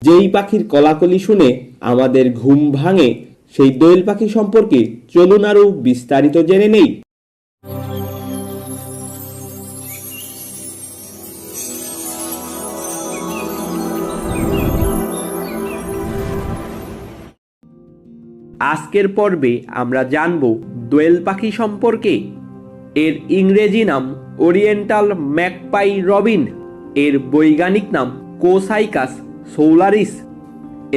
যেই পাখির কলাকলি শুনে আমাদের ঘুম ভাঙে সেই দোয়েল পাখি সম্পর্কে চলুন আরো বিস্তারিত জেনে নেই। আজকের পর্বে আমরা জানব দোয়েল পাখি সম্পর্কে। এর ইংরেজি নাম ওরিয়েন্টাল ম্যাকপাই রবিন, এর বৈজ্ঞানিক নাম কোসাইকাস সোলারিস।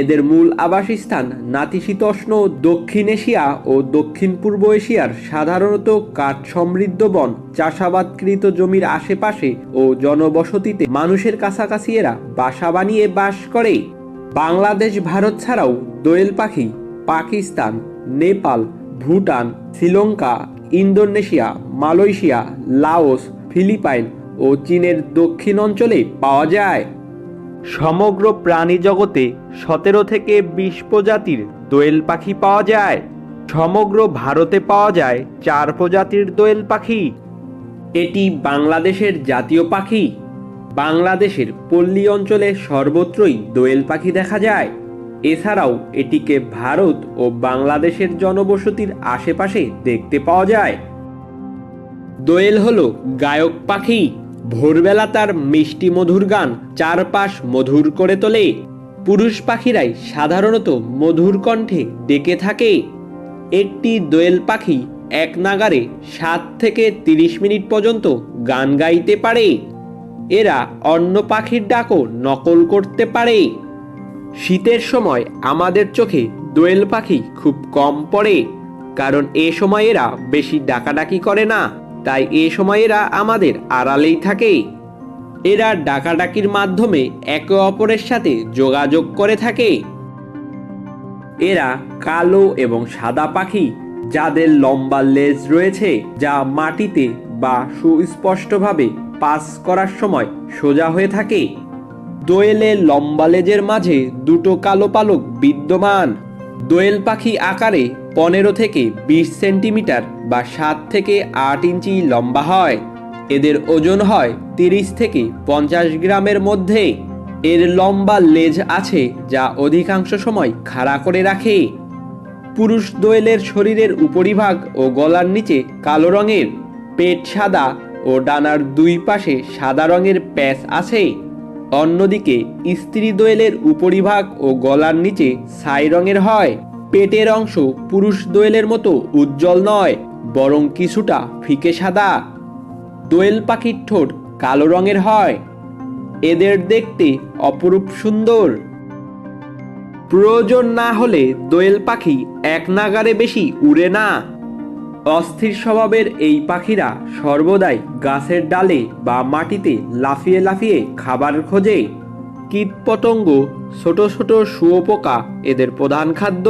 এদের মূল আবাসস্থান নাতিশীতোষ্ণ দক্ষিণ এশিয়া ও দক্ষিণ পূর্ব এশিয়ার সাধারণত কাঠ সমৃদ্ধ বন, চাষাবাদকৃত জমির আশেপাশে ও জনবসতিতে মানুষের কাছাকাছি এরা বাসা বানিয়ে বাস করে। বাংলাদেশ, ভারত ছাড়াও দোয়েল পাখি Pakistan, Nepal, Bhutan, Sri Lanka, Indonesia, Malaysia, Laos, Philippines ও চীনের দক্ষিণ অঞ্চলে পাওয়া যায়। সমগ্র প্রাণী জগতে 17 থেকে 20 প্রজাতির দোয়েল পাখি পাওয়া যায়। সমগ্র ভারতে পাওয়া যায় 4 প্রজাতির দোয়েল পাখি। এটি বাংলাদেশের জাতীয় পাখি। বাংলাদেশের পল্লী অঞ্চলে সর্বত্রই দোয়েল পাখি দেখা যায়। এছাড়াও এটিকে ভারত ও বাংলাদেশের জনবসতির আশেপাশে দেখতে পাওয়া যায়। দোয়েল হলো গায়ক পাখি। ভোরবেলা তার মিষ্টি মধুর গান চারপাশ মধুর করে তোলে। পুরুষ পাখিরাই সাধারণত মধুর কণ্ঠে ডেকে থাকে। একটি দোয়েল পাখি এক নাগারে 7 থেকে 30 মিনিট পর্যন্ত গান গাইতে পারে। এরা অন্য পাখির ডাকও নকল করতে পারে। শীতের সময় আমাদের চোখে দোয়েল পাখি খুব কম পড়ে, কারণ এ সময় এরা বেশি ডাকাডাকি করে না, তাই এ সময় এরা আমাদের আড়ালেই থাকে। এরা ডাকাডাকির মাধ্যমে একে অপরের সাথে যোগাযোগ করে থাকে। এরা কালো এবং সাদা পাখি, যাদের লম্বা লেজ রয়েছে যা মাটিতে বা সুস্পষ্টভাবে পাস করার সময় সোজা হয়ে থাকে। দোয়েলের লম্বা লেজের মাঝে 2টো কালো পালক বিদ্যমান। দোয়েল পাখি আকারে 15 থেকে 20 সেন্টিমিটার বা 7 থেকে 8 ইঞ্চি লম্বা হয়। এদের ওজন হয় 30 থেকে 50 গ্রামের মধ্যে। এর লম্বা লেজ আছে যা অধিকাংশ সময় খাড়া করে রাখে। পুরুষ দোয়েলের শরীরের উপরিভাগ ও গলার নিচে কালো রঙের, পেট সাদা ও ডানার 2 পাশে সাদা রঙের প্যাচ আছে। অন্যদিকে স্ত্রী দোয়েলের উপরিভাগ ও গলার নিচে ছাই রঙের হয়। পেটের অংশ পুরুষ দোয়েলের মতো উজ্জ্বল নয়, বরং কিছুটা ফিকে সাদা। দোয়েল পাখির ঠোঁট কালো রঙের হয়। এদের দেখতে অপরূপ সুন্দর। প্রয়োজন না হলে দোয়েল পাখি এক নাগারে বেশি উড়ে না। অস্থির স্বভাবের এই পাখিরা সর্বদাই গাছের ডালে বা মাটিতে লাফিয়ে লাফিয়ে খাবার খোঁজে। কীটপতঙ্গ, ছোট ছোট শুঁয়োপোকা এদের প্রধান খাদ্য।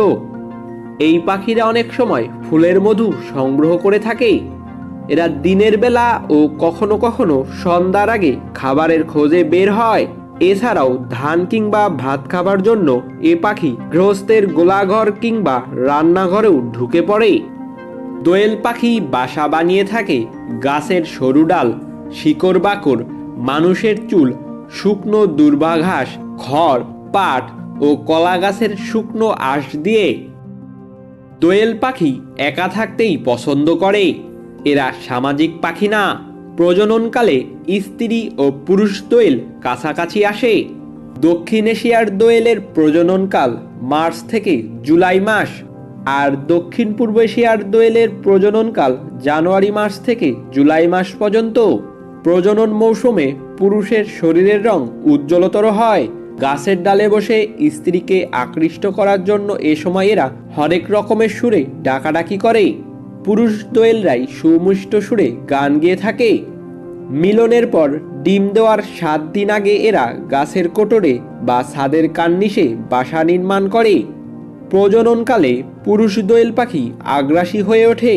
এই পাখিরা অনেক সময় ফুলের মধু সংগ্রহ করে থাকে। এরা দিনের বেলা ও কখনো কখনো সন্ধ্যার আগে খাবারের খোঁজে বের হয়। এছাড়াও ধান কিংবা ভাত খাবার জন্য এ পাখি গৃহস্থের গোলাঘর কিংবা রান্নাঘরেও ঢুকে পড়ে। দোয়েল পাখি বাসা বানিয়ে থাকে গাছের সরু ডাল, শিকড় বাকড়, মানুষের চুল, শুকনো দুর্বা ঘাস, খড়, পাট ও কলা গাছের শুকনো আঁশ দিয়ে। দোয়েল পাখি একা থাকতেই পছন্দ করে। এরা সামাজিক পাখি না। প্রজননকালে স্ত্রী ও পুরুষ দোয়েল কাছাকাছি আসে। দক্ষিণ এশিয়ার দোয়েলের প্রজননকাল মার্চ থেকে জুলাই মাস, আর দক্ষিণ পূর্ব এশিয়ার দোয়েলের প্রজননকাল জানুয়ারি মাস থেকে জুলাই মাস পর্যন্ত। প্রজনন মৌসুমে পুরুষের শরীরের রং উজ্জ্বলতর হয়। গাছের ডালে বসে স্ত্রীকে আকৃষ্ট করার জন্য এ সময় এরা হরেক রকমের সুরে ডাকাডাকি করে। পুরুষ দোয়েলরাই সুমিষ্ট সুরে গান গেয়ে থাকে। মিলনের পর ডিম দেওয়ার 7 দিন আগে এরা গাছের কোটরে বা ছাদের কার্নিশে বাসা নির্মাণ করে। প্রজননকালে পুরুষ দোয়েল পাখি আগ্রাসী হয়ে ওঠে।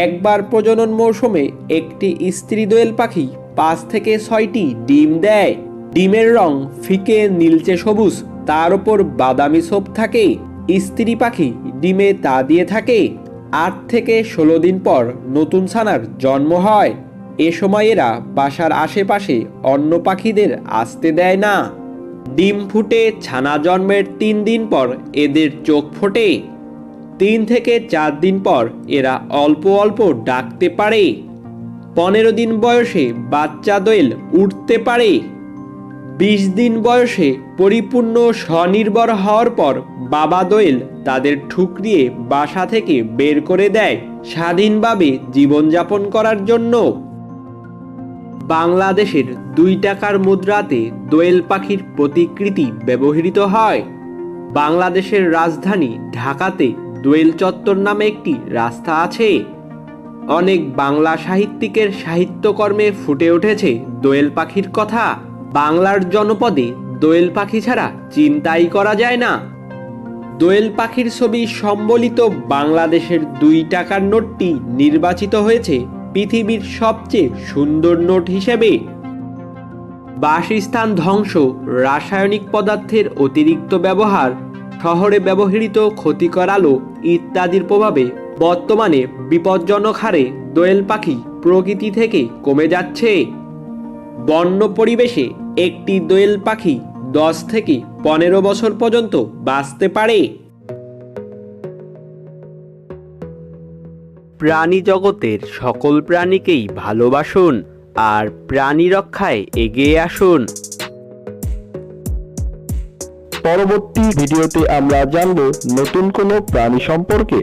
একবার প্রজনন মৌসুমে একটি স্ত্রী দোয়েল পাখি 5 থেকে 6টি ডিম দেয়। ডিমের রং ফিকে নীলচে সবুজ, তার উপর বাদামি ছোপ থাকে। স্ত্রী পাখি ডিমে তা দিয়ে থাকে। 8 থেকে 16 দিন পর নতুন ছানার জন্ম হয়। এ সময় এরা বাসার আশেপাশে অন্য পাখিদের আসতে দেয় না। ডিম ফুটে ছানা জন্মের 3 দিন পর এদের চোখ ফোটে। 3 থেকে 4 দিন পর এরা অল্প অল্প ডাকতে পারে। 15 দিন বয়সে বাচ্চা দোয়েল উঠতে পারে। 20 দিন বয়সে পরিপূর্ণ স্বনির্ভর হওয়ার পর বাবা দোয়েল তাদের ঠুকরিয়ে বাসা থেকে বের করে দেয় স্বাধীনভাবে জীবনযাপন করার জন্য। বাংলাদেশের 2 টাকার মুদ্রাতে দোয়েল পাখির প্রতিকৃতি ব্যবহৃত হয়। বাংলাদেশের রাজধানী ঢাকাতে দোয়েল চত্বর নামে একটি রাস্তা আছে। অনেক বাংলা সাহিত্যিকের সাহিত্যকর্মে ফুটে উঠেছে দোয়েল পাখির কথা। বাংলার জনপদে দোয়েল পাখি ছাড়া চিন্তাই করা যায় না। দোয়েল পাখির ছবি সম্বলিত বাংলাদেশের 2 টাকার নোটটি নির্বাচিত হয়েছে পৃথিবীর সবচেয়ে সুন্দর নোট হিসেবে। বাসস্থান ধ্বংস, রাসায়নিক পদার্থের অতিরিক্ত ব্যবহার, শহরে ব্যবহৃত ক্ষতিকর আলো ইত্যাদির প্রভাবে বর্তমানে বিপজ্জনক হারে দোয়েল পাখি প্রকৃতি থেকে কমে যাচ্ছে। বন্য পরিবেশে একটি দোয়েল পাখি 10 থেকে 15 বছর পর্যন্ত বাঁচতে পারে। প্রাণী জগতের সকল প্রাণীকেই ভালোবাসুন আর প্রাণী রক্ষায় এগিয়ে আসুন। পরবর্তী ভিডিওতে আমরা জানব নতুন কোনো প্রাণী সম্পর্কে।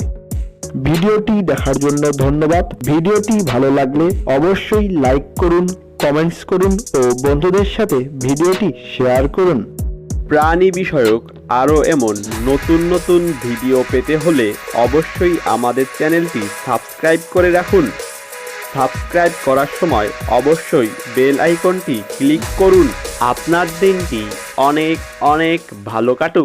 ভিডিওটি দেখার জন্য ধন্যবাদ। ভিডিওটি ভালো লাগলে অবশ্যই লাইক করুন, কমেন্টস করুন ও বন্ধুদের সাথে ভিডিওটি শেয়ার করুন। প্রাণী বিষয়ক আরও এমন নতুন নতুন ভিডিও পেতে হলে অবশ্যই আমাদের চ্যানেলটি সাবস্ক্রাইব করে রাখুন। সাবস্ক্রাইব করার সময় অবশ্যই বেল আইকনটি ক্লিক করুন। আপনার দিনটি অনেক অনেক ভালো কাটুক।